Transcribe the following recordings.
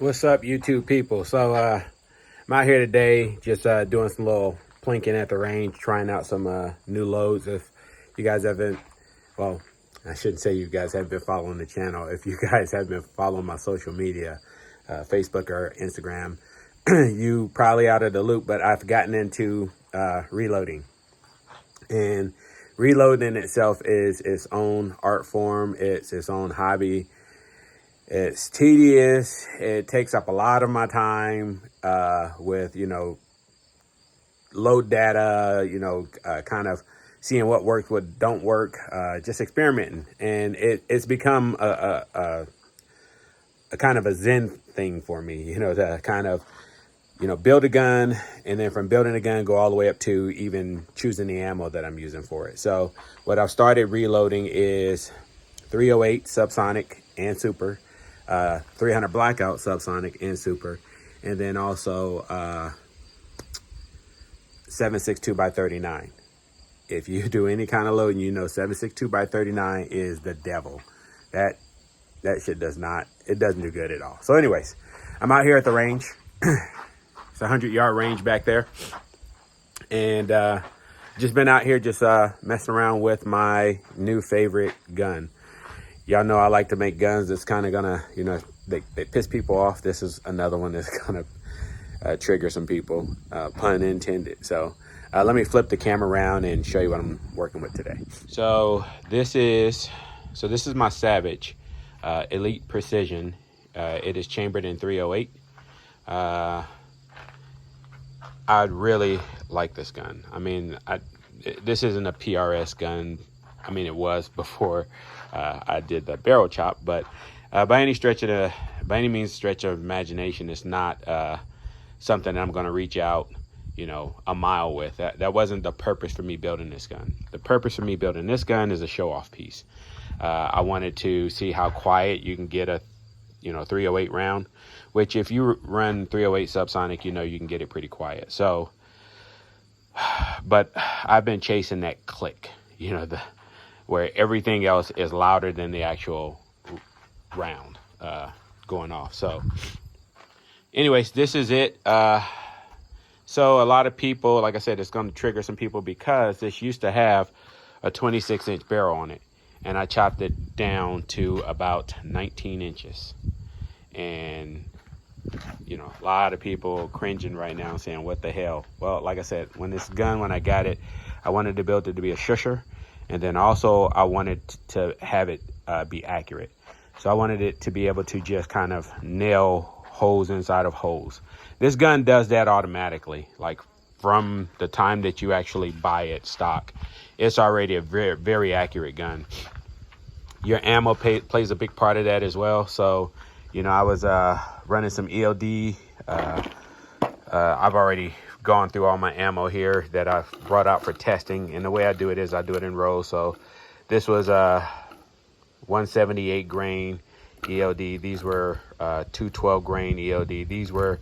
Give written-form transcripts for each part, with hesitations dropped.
What's up, YouTube people? So I'm out here today just doing some little plinking at the range, trying out some new loads. If you guys haven't, well, I shouldn't say you guys haven't been following the channel. If you guys have been following my social media, Facebook or Instagram, you probably out of the loop, but I've gotten into reloading. And reloading in itself is its own art form. It's its own hobby. It's tedious. It takes up a lot of my time with, load data, kind of seeing what works, what don't work, just experimenting. And it's become a kind of a Zen thing for me, to kind of, build a gun, and then from building a gun, go all the way up to even choosing the ammo that I'm using for it. So what I've started reloading is 308 subsonic and super, 300 blackout subsonic and super, and then also 7.62 by 39. If you do any kind of loading, 7.62 by 39 is the devil. That shit doesn't do good at all. So anyways, I'm out here at the range. It's a 100-yard range back there, and just been out here just messing around with my new favorite gun. Y'all know I like to make guns that's kind of gonna, they piss people off. This is another one that's gonna trigger some people, pun intended. So let me flip the camera around and show you what I'm working with today. So this is my Savage Elite Precision. It is chambered in 308. I'd really like this gun. I mean, this isn't a PRS gun. I mean, it was before I did the barrel chop, but by any means stretch of imagination, it's not something that I'm going to reach out, a mile with. That wasn't the purpose for me building this gun. The purpose for me building this gun is a show-off piece. I wanted to see how quiet you can get a 308 round, which if you run 308 subsonic, you can get it pretty quiet. So, but I've been chasing that click, where everything else is louder than the actual round going off. So anyways, this is it. So a lot of people, like I said, it's going to trigger some people because this used to have a 26-inch barrel on it, and I chopped it down to about 19 inches. And a lot of people cringing right now saying, what the hell? Well, like I said, when I got it, I wanted to build it to be a shusher. And then also I wanted to have it be accurate. So I wanted it to be able to just kind of nail holes inside of holes. This gun does that automatically. Like from the time that you actually buy it stock, it's already a very, very accurate gun. Your ammo plays a big part of that as well. So, I was running some ELD. I've already gone through all my ammo here that I've brought out for testing, and the way I do it is I do it in rows. So this was 178 grain ELD. These were 212 grain ELD. These were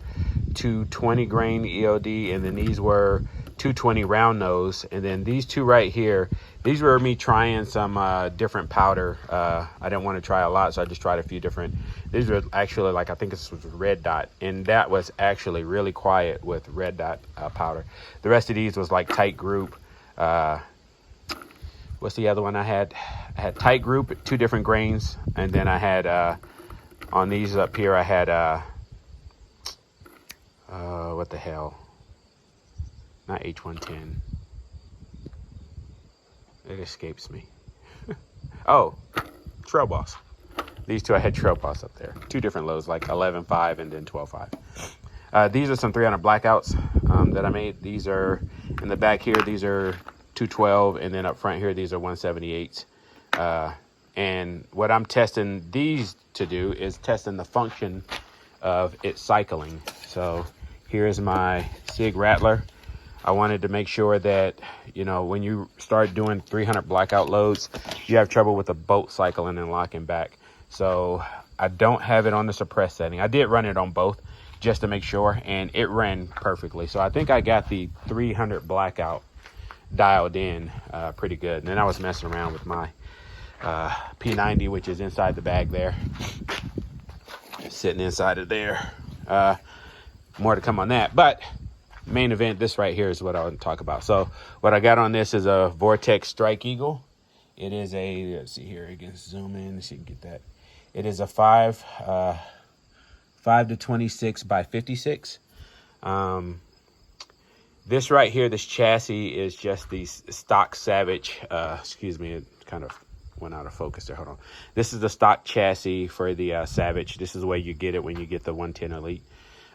220 grain ELD, and then these were 220 round nose. And then these two right here, these were me trying some different powder. I didn't want to try a lot, so I just tried a few different. These were actually, I think this was red dot, and that was actually really quiet with red dot powder. The rest of these was like tight group. What's the other one I had? I had tight group, 2 different grains, and then I had on these up here I had what the hell? Not H110. It escapes me. Oh, Trail Boss. These two, I had Trail Boss up there. 2 different lows, like 11.5 and then 12.5. These are some 300 blackouts that I made. These are in the back here. These are 212, and then up front here, these are 178s. And what I'm testing these to do is testing the function of it cycling. So here's my Sig Rattler. I wanted to make sure that, when you start doing 300 blackout loads, you have trouble with the bolt cycling and locking back. So I don't have it on the suppress setting. I did run it on both just to make sure, and it ran perfectly. So I think I got the 300 blackout dialed in pretty good. And then I was messing around with my P90, which is inside the bag there. sitting inside of there. More to come on that, but main event, this right here is what I want to talk about. So what I got on this is a Vortex Strike Eagle. It is a, let's see here, I can zoom in so you can get that. It is a 5 to 26 by 56. This right here, this chassis is just the stock Savage. Excuse me, it kind of went out of focus there. Hold on. This is the stock chassis for the Savage. This is the way you get it when you get the 110 Elite.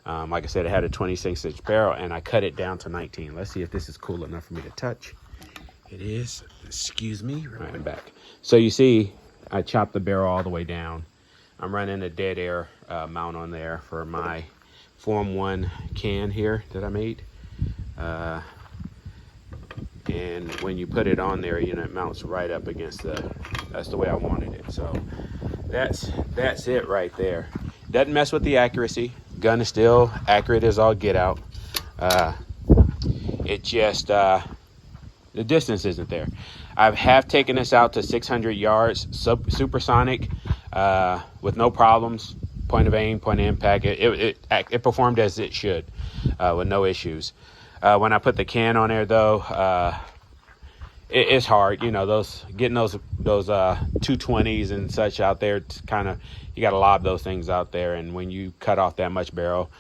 Like I said, it had a 26-inch barrel, and I cut it down to 19. Let's see if this is cool enough for me to touch. It is. Excuse me. Right back. So you see, I chopped the barrel all the way down. I'm running a dead air mount on there for my Form 1 can here that I made. And when you put it on there, you know, it mounts right up against that's the way I wanted it. So that's it right there. Doesn't mess with the accuracy. Gun is still accurate as all get out. It just, the distance isn't there. I have taken this out to 600 yards, supersonic, with no problems. Point of aim, point of impact. It performed as it should, with no issues. When I put the can on there, though, it's hard. You know, getting those 220s and such out there. It's kind of, you got to lob those things out there, and when you cut off that much barrel,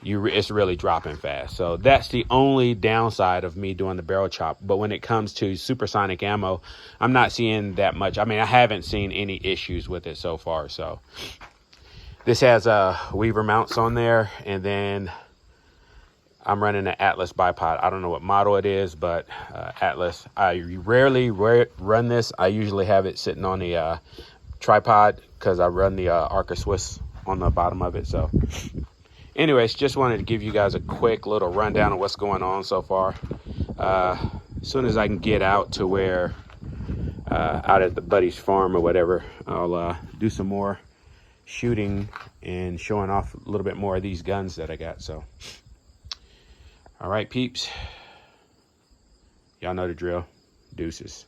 it's really dropping fast. So that's the only downside of me doing the barrel chop. But when it comes to supersonic ammo, I'm not seeing that much. I mean, I haven't seen any issues with it so far. So this has Weaver mounts on there, and then I'm running an Atlas bipod. I don't know what model it is, but Atlas. I rarely run this. I usually have it sitting on the tripod because I run the Arca Swiss on the bottom of it. So anyways, just wanted to give you guys a quick little rundown of what's going on so far. As soon as I can get out to where, out at the buddy's farm or whatever, I'll do some more shooting and showing off a little bit more of these guns that I got. So all right, peeps, y'all know the drill. Deuces.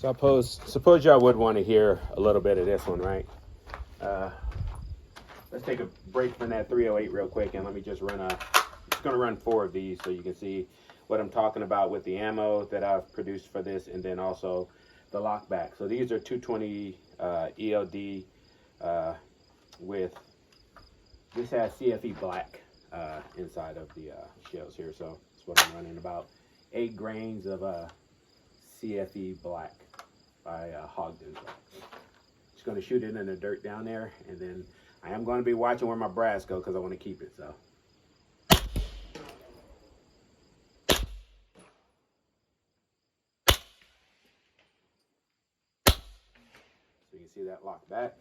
So suppose y'all would want to hear a little bit of this one, right? Let's take a break from that 308 real quick, and let me just run I'm just going to run 4 of these so you can see what I'm talking about with the ammo that I've produced for this, and then also the lockback. So these are 220 ELD with, this has CFE black inside of the shells here. So that's what I'm running, about 8 grains of CFE black by Hogden. Just going to shoot it in the dirt down there, and then I am going to be watching where my brass go because I want to keep it. So. So you can see that lock back.